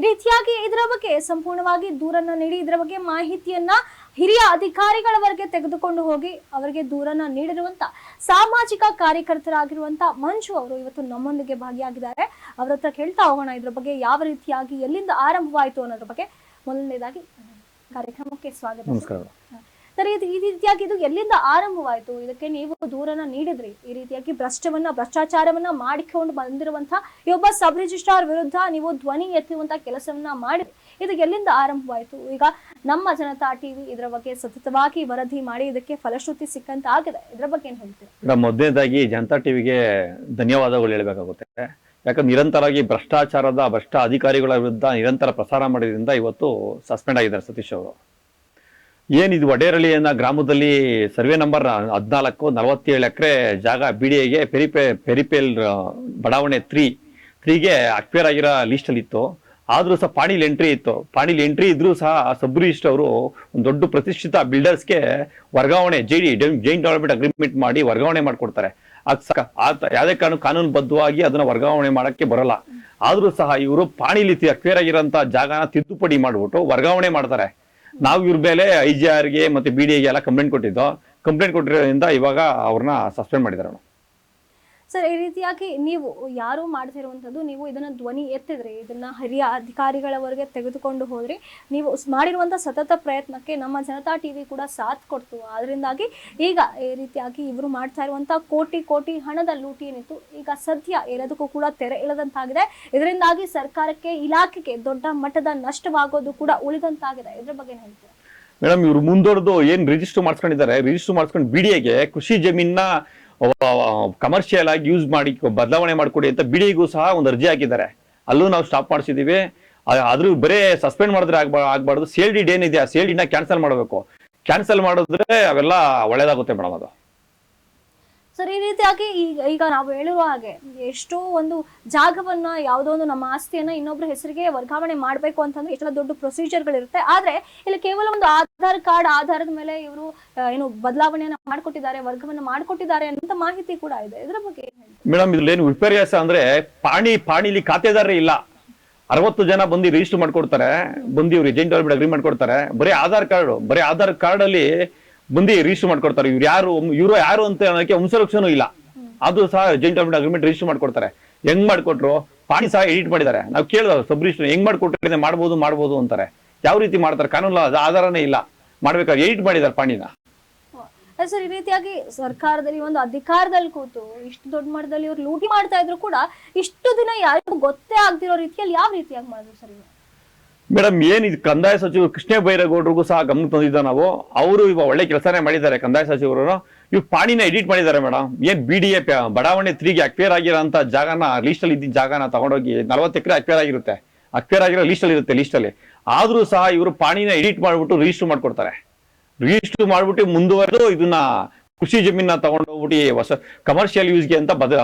ರೀತಿಯಾಗಿ ಇದರ ಬಗ್ಗೆ ಸಂಪೂರ್ಣವಾಗಿ ದೂರನ್ನ ನೀಡಿ ಇದರ ಬಗ್ಗೆ ಮಾಹಿತಿಯನ್ನ ಹಿರಿಯ ಅಧಿಕಾರಿಗಳವರೆಗೆ ತೆಗೆದುಕೊಂಡು ಹೋಗಿ ಅವರಿಗೆ ದೂರನ್ನ ನೀಡಿರುವಂತ ಸಾಮಾಜಿಕ ಕಾರ್ಯಕರ್ತರಾಗಿರುವಂತ ಮಂಜು ಅವರು ಇವತ್ತು ನಮ್ಮೊಂದಿಗೆ ಭಾಗಿಯಾಗಿದ್ದಾರೆ. ಅವರ ಹತ್ರ ಕೇಳ್ತಾ ಹೋಗೋಣ ಇದ್ರ ಬಗ್ಗೆ ಯಾವ ರೀತಿಯಾಗಿ ಎಲ್ಲಿಂದ ಆರಂಭವಾಯಿತು ಅನ್ನೋದ್ರ ಬಗ್ಗೆ. ಮೊದಲನೇದಾಗಿ ಕಾರ್ಯಕ್ರಮಕ್ಕೆ ಸ್ವಾಗತ. ನಮಸ್ಕಾರ ಸರ್, ಈ ರೀತಿಯಾಗಿ ಇದು ಎಲ್ಲಿಂದ ಆರಂಭವಾಯಿತು? ಇದಕ್ಕೆ ನೀವು ದೂರನ್ನ ನೀಡಿದ್ರಿ. ಈ ರೀತಿಯಾಗಿ ಭ್ರಷ್ಟಾಚಾರವನ್ನ ಮಾಡಿಕೊಂಡು ಬಂದಿರುವಂತಹ ಈ ಒಬ್ಬ ಸಬ್ ರಿಜಿಸ್ಟ್ರಾರ್ ವಿರುದ್ಧ ನೀವು ಧ್ವನಿ ಎತ್ತುವಂತ ಕೆಲಸವನ್ನ ಮಾಡಿದ್ರಿ. ಇದು ಎಲ್ಲಿಂದ ಆರಂಭವಾಯಿತು? ಈಗ ನಮ್ಮ ಜನತಾ ಟಿವಿ ಇದರ ಬಗ್ಗೆ ಸತತವಾಗಿ ವರದಿ ಮಾಡಿ ಇದಕ್ಕೆ ಫಲಶ್ರುತಿ ಸಿಕ್ಕಂತ ಆಗಿದೆ. ಇದ್ರ ಬಗ್ಗೆ ಏನ್ ಹೇಳ್ತೀರಾ? ಮೊದಲನೇದಾಗಿ ಜನತಾ ಟಿವಿಗೆ ಧನ್ಯವಾದಗಳು ಹೇಳಬೇಕಾಗುತ್ತೆ. ಯಾಕಂದ್ರೆ ನಿರಂತರವಾಗಿ ಭ್ರಷ್ಟ ಅಧಿಕಾರಿಗಳ ವಿರುದ್ಧ ನಿರಂತರ ಪ್ರಸಾರ ಮಾಡಿದ್ರಿಂದ ಇವತ್ತು ಸಸ್ಪೆಂಡ್ ಆಗಿದ್ದಾರೆ ಸತೀಶ್ ಅವರು. ಏನಿದು ವಡೇರಳ್ಳಿಯನ್ನ ಗ್ರಾಮದಲ್ಲಿ ಸರ್ವೆ ನಂಬರ್ 14-47 ಎಕರೆ ಜಾಗ BDAಗೆ ಪೆರಿಪೇಲ್ ಬಡಾವಣೆ 3ಗೆ ಅಕ್ವೈರ್ ಆಗಿರೋ ಲಿಸ್ಟ್ ಅಲ್ಲಿ ಇತ್ತು. ಆದ್ರೂ ಸಹ ಪಾಣಿಲ್ ಎಂಟ್ರಿ ಇದ್ರೂ ಸಹ ಸಬ್ ರಿಜಿಸ್ಟರ್ ಅವರು ಒಂದು ದೊಡ್ಡ ಪ್ರತಿಷ್ಠಿತ ಬಿಲ್ಡರ್ಸ್ಗೆ ವರ್ಗಾವಣೆ ಜೈಂಟ್ ಡೆವಲಪ್ಮೆಂಟ್ ಅಗ್ರಿಮೆಂಟ್ ಮಾಡಿ ವರ್ಗಾವಣೆ ಮಾಡ್ಕೊಡ್ತಾರೆ. ಯಾವುದೇ ಕಾನೂನುಬದ್ಧವಾಗಿ ಅದನ್ನ ವರ್ಗಾವಣೆ ಮಾಡಕ್ಕೆ ಬರಲ್ಲ. ಆದ್ರೂ ಸಹ ಇವರು ಪಾಣಿಲಿ ಅಕ್ವೈರ್ ಆಗಿರೋಂಥ ಜಾಗನ ತಿದ್ದುಪಡಿ ಮಾಡ್ಬಿಟ್ಟು ವರ್ಗಾವಣೆ ಮಾಡ್ತಾರೆ. ನಾವು ಇವ್ರ ಮೇಲೆ IGRಗೆ ಮತ್ತೆ BDAಗೆ ಎಲ್ಲ ಕಂಪ್ಲೇಂಟ್ ಕೊಟ್ಟಿರೋದ್ರಿಂದ ಇವಾಗ ಅವ್ರನ್ನ ಸಸ್ಪೆಂಡ್ ಮಾಡಿದಾರೆ. ಸರ್, ಈ ರೀತಿಯಾಗಿ ನೀವು ಯಾರು ಮಾಡ್ತಿರುವಂತದ್ದು, ನೀವು ಇದನ್ನ ಧ್ವನಿ ಎತ್ತಿದ್ರಿ, ಇದನ್ನ ಹಿರಿಯ ಅಧಿಕಾರಿಗಳವರೆಗೆ ತೆಗೆದುಕೊಂಡು ಹೋದ್ರಿ. ನೀವು ಮಾಡಿರುವಂತ ಸತತ ಪ್ರಯತ್ನಕ್ಕೆ ನಮ್ಮ ಜನತಾ ಟಿವಿ ಕೂಡ ಸಾಥ್ ಕೊಡ್ತು. ಅದರಿಂದಾಗಿ ಈಗ ಈ ರೀತಿಯಾಗಿ ಇವರು ಮಾಡ್ತಾ ಇರುವಂತ ಕೋಟಿ ಹಣದ ಲೂಟಿ ಏನಿತ್ತು ಈಗ ಸದ್ಯ ಎಲ್ಲದಕ್ಕೂ ಕೂಡ ತೆರೆ ಎಳೆದಂತಾಗಿದೆ. ಇದರಿಂದಾಗಿ ಸರ್ಕಾರಕ್ಕೆ, ಇಲಾಖೆಗೆ ದೊಡ್ಡ ಮಟ್ಟದ ನಷ್ಟವಾಗೋದು ಕೂಡ ಉಳಿದಂತಾಗಿದೆ. ಇದ್ರ ಬಗ್ಗೆ ಏನ್ ಹೇಳ್ತೀರಾ? ಮೇಡಮ್, ಇವ್ರು ಮುಂದೊಡ್ದು ಏನ್ ರಿಜಿಸ್ಟರ್ ಮಾಡ್ಸ್ಕೊಂಡು BDAಗೆ ಕೃಷಿ ಜಮೀನ ಕಮರ್ಷಿಯಲ್ ಆಗಿ ಯೂಸ್ ಮಾಡಿ ಬದಲಾವಣೆ ಮಾಡ್ಕೊಡಿ ಅಂತ BDAಗೂ ಸಹ ಒಂದು ಅರ್ಜಿ ಹಾಕಿದ್ದಾರೆ. ಅಲ್ಲೂ ನಾವು ಸ್ಟಾಪ್ ಮಾಡಿಸಿದೀವಿ. ಆದ್ರೂ ಬರೇ ಸಸ್ಪೆಂಡ್ ಮಾಡಿದ್ರೆ ಆಗ್ಬಾರ್ದು. ಸೇಲ್ ಡೀಡ್ ಏನಿದೆ ಆ ಸೇಲ್ ಡೀಡ್ನ ಕ್ಯಾನ್ಸಲ್ ಮಾಡಬೇಕು. ಕ್ಯಾನ್ಸಲ್ ಮಾಡಿದ್ರೆ ಅವೆಲ್ಲ ಒಳ್ಳೇದಾಗುತ್ತೆ ಮೇಡಮ್. ಅದು ಸರ್, ಈ ರೀತಿಯಾಗಿ ಈಗ ನಾವು ಹೇಳಿರುವ ಹಾಗೆ ಎಷ್ಟೋ ಒಂದು ಜಾಗವನ್ನ, ಯಾವುದೋ ಒಂದು ನಮ್ಮ ಆಸ್ತಿಯನ್ನ ಇನ್ನೊಬ್ಬರ ಹೆಸರಿಗೆ ವರ್ಗಾವಣೆ ಮಾಡಬೇಕು ಅಂತಂದ್ರೆ ಎಷ್ಟೆಲ್ಲ ದೊಡ್ಡ ಪ್ರೊಸೀಜರ್ಗಳಿರುತ್ತೆ. ಆದ್ರೆ ಇಲ್ಲಿ ಕೇವಲ ಒಂದು ಆಧಾರ್ ಕಾರ್ಡ್ ಆಧಾರದ ಮೇಲೆ ಇವರು ಏನು ಬದಲಾವಣೆಯನ್ನ ಮಾಡ್ಕೊಟ್ಟಿದ್ದಾರೆ, ವರ್ಗವನ್ನ ಮಾಡ್ಕೊಟ್ಟಿದ್ದಾರೆ ಅಂತ ಮಾಹಿತಿ ಕೂಡ ಇದೆ. ಇದ್ರ ಬಗ್ಗೆ ಮೇಡಮ್, ಇದ್ರಲ್ಲೇನು ವಿಪರ್ಯಾಸ ಅಂದ್ರೆ ಪಾಣಿಲಿ ಖಾತೆದಾರರೇ ಇಲ್ಲ. 60 ಜನ ಬಂದು ರಿಜಿಸ್ಟರ್ ಮಾಡ್ಕೊಡ್ತಾರೆ, ಬಂದು ಇವ್ರು ಜೈಂಟ್ ಡೆವಲಪ್ಮೆಂಟ್ ಅಗ್ರಿಮೆಂಟ್ ಮಾಡ್ಕೊಡ್ತಾರೆ. ಬರೀ ಆಧಾರ್ ಕಾರ್ಡ್ ಅಲ್ಲಿ ಬಂದು ರಿಜಿಸ್ಟರ್ ಮಾಡ್ಕೊಡ್ತಾರೆ. ಇವ್ರು ಯಾರು ಅಂತ ಅನ್ನೋಕೆ ವಂಶವೃಕ್ಷನೂ ಇಲ್ಲ. ಅದು ಸಹ ಜೈಂಟ್ ಡೆವಲಪ್ಮೆಂಟ್ ಅಗ್ರಿಮೆಂಟ್ ರಿಜಿಸ್ಟರ್ ಮಾಡ್ಕೊಡ್ತಾರೆ. ಹೆಂಗ್ ಮಾಡ್ಕೊಟ್ರು? ಪಾಣಿ ಸಹ ಎಡಿಟ್ ಮಾಡಿದ್ದಾರೆ. ನಾವು ಕೇಳಿದ ಸಬ್ ರಿಜಿಸ್ಟರ್ ಹೆಂಗ್ ಮಾಡ್ಕೊಟ್ರೆ ಮಾಡ್ಬೋದು ಅಂತಾರೆ. ಯಾವ ರೀತಿ ಮಾಡ್ತಾರೆ? ಕಾನೂನು ಆಧಾರನೇ ಇಲ್ಲ. ಮಾಡ್ಬೇಕಾದ್ರೆ ಎಡಿಟ್ ಮಾಡಿದ್ದಾರೆ ಪಾಣಿನ. ಸರ್, ಈ ರೀತಿಯಾಗಿ ಸರ್ಕಾರದಲ್ಲಿ ಒಂದು ಅಧಿಕಾರದಲ್ಲಿ ಕೂತು ಇಷ್ಟು ದೊಡ್ಡ ಮಟ್ಟದಲ್ಲಿ ಇವ್ರು ಲೂಟಿ ಮಾಡ್ತಾ ಇದ್ರು ಕೂಡ ಇಷ್ಟು ದಿನ ಯಾರಿಗೂ ಗೊತ್ತೇ ಆಗ್ದಿರೋ ರೀತಿಯಲ್ಲಿ ಯಾವ ರೀತಿಯಾಗಿ ಮಾಡಿದ್ರು ಸರ್? ಮೇಡಮ್, ಏನಿದು ಕಂದಾಯ ಸಚಿವರು ಕೃಷ್ಣ ಬೈರೇಗೌಡರಿಗೂ ಸಹ ಗಮನ ತಂದಿದ್ದ ನಾವು. ಅವರು ಇವಾಗ ಒಳ್ಳೆ ಕೆಲಸನೇ ಮಾಡಿದ್ದಾರೆ. ಕಂದಾಯ ಸಚಿವರು ಇವ್ ಪಾಣಿನ ಎಡಿಟ್ ಮಾಡಿದ್ದಾರೆ ಮೇಡಮ್. ಏನ್ BDA ಬಡಾವಣೆ 3ಗೆ ಅಕ್ವೈರ್ ಆಗಿರೋಂಥ ಜಾಗನ, ಲೀಸ್ಟ್ ಅಲ್ಲಿ ಇದ್ದ ಜಾಗನ ತಗೊಂಡೋಗಿ 40 ಎಕರೆ ಅಕ್ವೈರ್ ಆಗಿರೋ ಲಿಸ್ಟ್ ಅಲ್ಲಿ ಆದ್ರೂ ಸಹ ಇವರು ಪಾಣಿನ ಎಡಿಟ್ ಮಾಡ್ಬಿಟ್ಟು ರಿಜಿಸ್ಟರ್ ಮಾಡ್ಬಿಟ್ಟು ಮುಂದುವರೆದು ಇದನ್ನ ಕೃಷಿ ಜಮೀನ ತಗೊಂಡೋಗ್ಬಿಟ್ಟು ಹೊಸ ಕಮರ್ಷಿಯಲ್ ಯೂಸ್ಗೆ ಅಂತ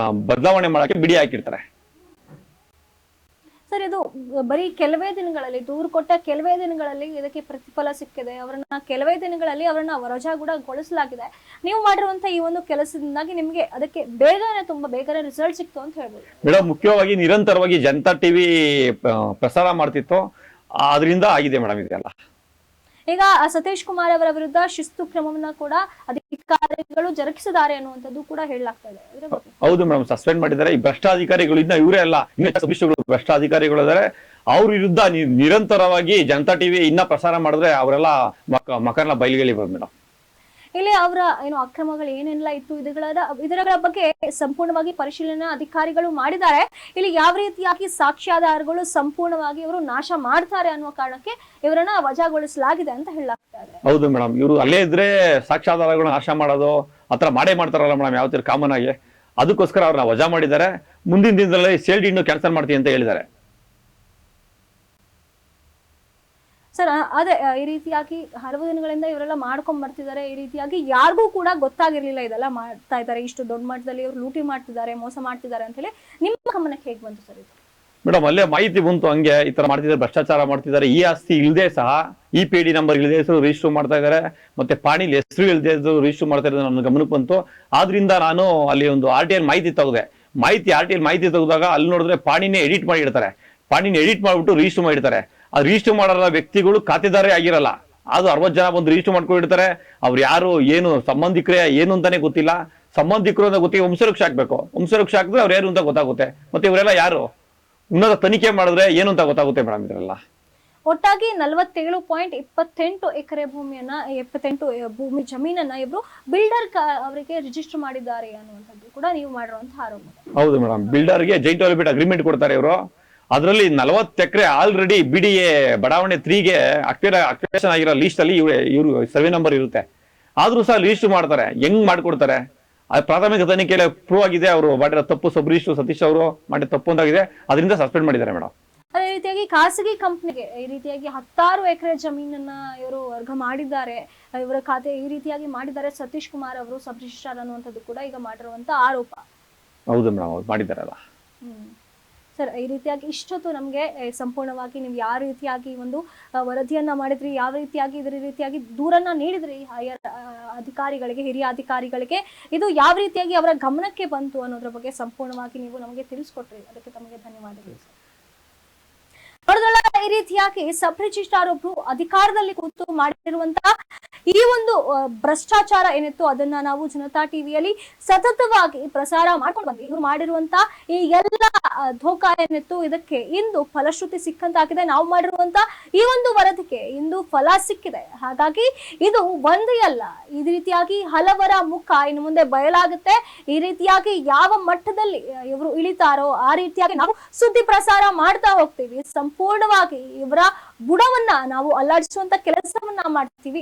ಬದಲಾವಣೆ ಮಾಡಕ್ಕೆ BDA ಹಾಕಿರ್ತಾರೆ. ಸರ್, ಇದು ಬರೀ ಕೆಲವೇ ದಿನಗಳಲ್ಲಿ, ದೂರು ಕೊಟ್ಟ ಕೆಲವೇ ದಿನಗಳಲ್ಲಿ ಇದಕ್ಕೆ ಪ್ರತಿಫಲ ಸಿಕ್ಕಿದೆ. ಕೆಲವೇ ದಿನಗಳಲ್ಲಿ ಅವರನ್ನ ವಜಾಗೊಳಿಸಲಾಗಿದೆ. ನೀವು ಮಾಡಿರುವಂತ ಈ ಒಂದು ಕೆಲಸದಿಂದಾಗಿ ನಿಮ್ಗೆ ಅದಕ್ಕೆ ತುಂಬಾ ಬೇಗನೆ ರಿಸಲ್ಟ್ ಸಿಕ್ತು ಅಂತ ಹೇಳ್ಬೋದು. ಮೇಡಮ್, ಮುಖ್ಯವಾಗಿ ನಿರಂತರವಾಗಿ ಜನತಾ ಟಿವಿ ಪ್ರಸಾರ ಮಾಡ್ತಿತ್ತು, ಅದರಿಂದ ಆಗಿದೆ ಮೇಡಮ್ ಇದೆಲ್ಲ. ಈಗ ಸತೀಶ್ ಕುಮಾರ್ ಅವರ ವಿರುದ್ಧ ಶಿಸ್ತು ಕ್ರಮವನ್ನ ಕೂಡ ಅಧಿಕಾರಿಗಳು ಜರುಗಿಸಿದ್ದಾರೆ ಅನ್ನುವಂಥದ್ದು ಕೂಡ ಹೇಳಲಾಗ್ತಾ ಇದೆ. ಹೌದು ಮೇಡಮ್, ಸಸ್ಪೆಂಡ್ ಮಾಡಿದ್ದಾರೆ. ಈ ಭ್ರಷ್ಟಾಧಿಕಾರಿಗಳು ಇನ್ನ ಇವರೇ ಅಲ್ಲ, ಭ್ರಷ್ಟಾಧಿಕಾರಿಗಳು ಇದ್ದಾರೆ. ಅವ್ರ ವಿರುದ್ಧ ನಿರಂತರವಾಗಿ ಜನತಾ ಟಿವಿ ಇನ್ನ ಪ್ರಸಾರ ಮಾಡಿದ್ರೆ ಅವರೆಲ್ಲ ಮಕರನ್ನ ಬಯಲಿಗೆಳಿಬಹುದು ಮೇಡಮ್. ಇಲ್ಲಿ ಅವರ ಏನು ಅಕ್ರಮಗಳು ಏನೆಲ್ಲ ಇತ್ತು ಇದರ ಬಗ್ಗೆ ಸಂಪೂರ್ಣವಾಗಿ ಪರಿಶೀಲನೆ ಅಧಿಕಾರಿಗಳು ಮಾಡಿದ್ದಾರೆ. ಇಲ್ಲಿ ಯಾವ ರೀತಿಯಾಗಿ ಸಾಕ್ಷ್ಯಾಧಾರಗಳು ಸಂಪೂರ್ಣವಾಗಿ ಇವರು ನಾಶ ಮಾಡ್ತಾರೆ ಅನ್ನುವ ಕಾರಣಕ್ಕೆ ಇವರನ್ನ ವಜಾಗೊಳಿಸಲಾಗಿದೆ ಅಂತ ಹೇಳಲಾಗ್ತಾ ಇದೆ. ಹೌದು ಮೇಡಮ್, ಇವರು ಅಲ್ಲೇ ಇದ್ರೆ ಸಾಕ್ಷ್ಯಾಧಾರಗಳನ್ನ ನಾಶ ಮಾಡೋದು ಆತರ ಮಾಡ್ತಾರಲ್ಲ ಮೇಡಮ್, ಯಾವ ತರ ಕಾಮನ್ ಆಗಿ. ಅದಕ್ಕೋಸ್ಕರ ಅವ್ರನ್ನ ವಜಾ ಮಾಡಿದ್ದಾರೆ. ಮುಂದಿನ ದಿನದಲ್ಲಿ ಸೇಲ್ ಡೀಡ್ ಕ್ಯಾನ್ಸಲ್ ಮಾಡ್ತೀವಿ ಅಂತ ಹೇಳಿದ್ದಾರೆ. ಸರ್, ಅದೇ ಈ ರೀತಿಯಾಗಿ ಹಲವು ದಿನಗಳಿಂದ ಇವರೆಲ್ಲ ಮಾಡ್ಕೊಂಡ್ ಬರ್ತಿದ್ದಾರೆ. ಈ ರೀತಿಯಾಗಿ ಯಾರಿಗೂ ಕೂಡ ಗೊತ್ತಾಗಿರ್ಲಿಲ್ಲ ಇದೆಲ್ಲ ಮಾಡ್ತಾ ಇದ್ದಾರೆ, ಇಷ್ಟು ದೊಡ್ಡ ಮಟ್ಟದಲ್ಲಿ ಇವರು ಲೂಟಿ ಮಾಡ್ತಿದ್ದಾರೆ, ಮೋಸ ಮಾಡ್ತಿದ್ದಾರೆ ಅಂತ ಹೇಳಿ. ನಿಮ್ಮ ಗಮನಕ್ಕೆ ಹೇಗೆ ಬಂತು ಸರ್ ಇದು? ಮೇಡಮ್, ಅಲ್ಲೇ ಮಾಹಿತಿ ಬಂತು, ಹಂಗೆ ಈ ತರ ಮಾಡ್ತಿದ್ದಾರೆ, ಭ್ರಷ್ಟಾಚಾರ ಮಾಡ್ತಿದ್ದಾರೆ. ಈ ಆಸ್ತಿ ಇಲ್ಲದೆ ಸಹ EPID ನಂಬರ್ ಇಲ್ಲದೆ ಹೆಸರು ರಿಜಿಸ್ಟರ್ ಮಾಡ್ತಾ ಇದ್ದಾರೆ, ಮತ್ತೆ ಪಾಣಿಲಿ ಹೆಸರು ಇಲ್ಲದೆ ರಿಜಿಸ್ಟರ್ ಮಾಡ್ತಾ ಇರೋದು ನನ್ನ ಗಮನಕ್ಕೆ ಬಂತು. ಆದ್ರಿಂದ ನಾನು ಅಲ್ಲಿ ಒಂದು RTI ಮಾಹಿತಿ ತೆಗೆದಾಗ ಅಲ್ಲಿ ನೋಡಿದ್ರೆ ಪಾಣಿನೇ ಎಡಿಟ್ ಮಾಡಿ ಇಡ್ತಾರೆ. ಪಾಣಿನ ಎಡಿಟ್ ಮಾಡ್ಬಿಟ್ಟು ರಿಜಿಸ್ಟರ್ ಮಾಡಿರ್ತಾರೆ. ಆ ರಿಜಿಸ್ಟರ್ ಮಾಡೋ ವ್ಯಕ್ತಿಗಳು ಖಾತೆದಾರೇ ಆಗಿರಲ್ಲ. ಅದು 60 ಜನ ಬಂದು ರಿಜಿಸ್ಟರ್ ಮಾಡ್ಕೊಂಡಿರ್ತಾರೆ. ಅವ್ರು ಯಾರು ಏನು ಸಂಬಂಧಿಕರೇ ಏನು ಅಂತಾನೆ ಗೊತ್ತಿಲ್ಲ. ಸಂಬಂಧಿಕರು ಅಂತ ಗೊತ್ತಿಗೆ ವಂಶವೃಕ್ಷ ಹಾಕ್ಬೇಕು. ವಂಶವೃಕ್ಷ ಹಾಕಿದ್ರೆ ಅವ್ರು ಯಾರು ಅಂತ ಗೊತ್ತಾಗುತ್ತೆ. ಮತ್ತೆ ಇವರೆಲ್ಲ ಯಾರು ಉನ್ನತ ತನಿಖೆ ಮಾಡಿದ್ರೆ ಏನು ಅಂತ ಗೊತ್ತಾಗುತ್ತೆ ಮೇಡಮ್. ಇದರೆಲ್ಲ ಒಟ್ಟಾಗಿ 47.28 ಎಕರೆ ಭೂಮಿಯನ್ನ 78 ಭೂಮಿ ಜಮೀನನ್ನ ಇವರು ಬಿಲ್ಡರ್ ಅವರಿಗೆ ರಿಜಿಸ್ಟರ್ ಮಾಡಿದ್ದಾರೆ ಅನ್ನುವಂಥದ್ದು ಕೂಡ ನೀವು ಮಾಡಿರುವಂತಹ ಆರೋಪ. ಹೌದು ಮೇಡಮ್. ಬಿಲ್ಡರ್ಗೆ ಜೈಂಟ್ ಡೆವಲಪ್ಮೆಂಟ್ ಅಗ್ರಿಮೆಂಟ್ ಕೊಡ್ತಾರೆ ಇವರು. ಅದರಲ್ಲಿ 40 ಎಕರೆ ಆಲ್ರೆಡಿ BDA ಬಡಾವಣೆ 3ಗೆ ಅಕ್ಯುಪೇಷನ್ ಆಗಿರೋ ಲೀಸ್ಟ್ ಅಲ್ಲಿ ಇವರು ಸರ್ವೆ ನಂಬರ್ ಇರುತ್ತೆ. ಆದ್ರೂ ಸಹ ರಿಜಿಸ್ಟರ್ ಮಾಡ್ತಾರೆ. ಹೆಂಗ್ ಮಾಡ್ಕೊಡ್ತಾರೆ? ಪ್ರಾಥಮಿಕ ತನಿಖೆಯಲ್ಲಿ ಪ್ರೂವ್ ಆಗಿದೆ ಅವರು ಮಾಡಿರೋ ತಪ್ಪು. ಸಬ್ ರಿಜಿಸ್ಟರ್ ಸತೀಶ್ ಅವರು ಮಾಡಿದ ತಪ್ಪು ಅಂತಾಗಿದೆ. ಅದರಿಂದ ಸಸ್ಪೆಂಡ್ ಮಾಡಿದ್ದಾರೆ ಮೇಡಮ್. ಅದೇ ರೀತಿಯಾಗಿ ಖಾಸಗಿ ಕಂಪ್ನಿಗೆ ಈ ರೀತಿಯಾಗಿ 16 ಎಕರೆ ಜಮೀನನ್ನ ಇವರು ವರ್ಗ ಮಾಡಿದ್ದಾರೆ. ಇವರ ಖಾತೆ ಈ ರೀತಿಯಾಗಿ ಮಾಡಿದ್ದಾರೆ ಸತೀಶ್ ಕುಮಾರ್ ಅವರು, ಸಬ್ ರಿಜಿಸ್ಟ್ರಾರ್ ಅನ್ನುವಂಥದ್ದು ಕೂಡ ಈಗ ಮಾಡಿರುವಂತ ಆರೋಪ. ಹೌದು ಮೇಡಮ್, ಅವ್ರು ಮಾಡಿದ್ದಾರಲ್ಲ. ಸರ್, ಈ ರೀತಿಯಾಗಿ ಇಷ್ಟೊತ್ತು ನಮಗೆ ಸಂಪೂರ್ಣವಾಗಿ ನೀವು ಯಾವ ರೀತಿಯಾಗಿ ಒಂದು ವರದಿಯನ್ನ ಮಾಡಿದ್ರಿ, ಯಾವ ರೀತಿಯಾಗಿ ಇದರ ರೀತಿಯಾಗಿ ದೂರನ್ನ ನೀಡಿದ್ರಿ ಹೈಯರ್ ಅಧಿಕಾರಿಗಳಿಗೆ, ಹಿರಿಯ ಅಧಿಕಾರಿಗಳಿಗೆ, ಇದು ಯಾವ ರೀತಿಯಾಗಿ ಅವರ ಗಮನಕ್ಕೆ ಬಂತು ಅನ್ನೋದ್ರ ಬಗ್ಗೆ ಸಂಪೂರ್ಣವಾಗಿ ನೀವು ನಮಗೆ ತಿಳಿಸ್ಕೊಟ್ರಿ. ಅದಕ್ಕೆ ತಮಗೆ ಧನ್ಯವಾದಗಳು. ನೋಡಿದ್ರಲ್ಲ, ಈ ರೀತಿಯಾಗಿ ಸಬ್ ರಿಜಿಸ್ಟ್ರಾರ್ ಒಬ್ರು ಅಧಿಕಾರದಲ್ಲಿ ಕೂತು ಮಾಡಿರುವಂತಹ ಈ ಒಂದು ಭ್ರಷ್ಟಾಚಾರ ಏನಿತ್ತು ಅದನ್ನ ನಾವು ಜನತಾ ಟಿವಿಯಲ್ಲಿ ಸತತವಾಗಿ ಪ್ರಸಾರ ಮಾಡ್ಕೊಂಡು ಬಂದ್ವಿ. ಇವ್ರು ಮಾಡಿರುವಂತ ಈ ಎಲ್ಲ ಧೋಕಾ ಏನಿತ್ತು ಇದಕ್ಕೆ ಇಂದು ಫಲಶ್ರುತಿ ಸಿಕ್ಕಂತಾಗಿದೆ. ನಾವು ಮಾಡಿರುವಂತ ಈ ಒಂದು ವರದಿಗೆ ಇಂದು ಫಲ ಸಿಕ್ಕಿದೆ. ಹಾಗಾಗಿ ಇದು ಒಂದೇ ಅಲ್ಲ, ಈ ರೀತಿಯಾಗಿ ಹಲವರ ಮುಖ ಇನ್ನು ಮುಂದೆ ಬಯಲಾಗುತ್ತೆ. ಈ ರೀತಿಯಾಗಿ ಯಾವ ಮಟ್ಟದಲ್ಲಿ ಇವರು ಇಳಿತಾರೋ ಆ ರೀತಿಯಾಗಿ ನಾವು ಸುದ್ದಿ ಪ್ರಸಾರ ಮಾಡ್ತಾ ಹೋಗ್ತೀವಿ. ಸಂಪೂರ್ಣವಾಗಿ ಇವರ ಬುಡವನ್ನ ನಾವು ಅಲ್ಲಾಡಿಸುವಂತ ಕೆಲಸವನ್ನ ಮಾಡ್ತೀವಿ.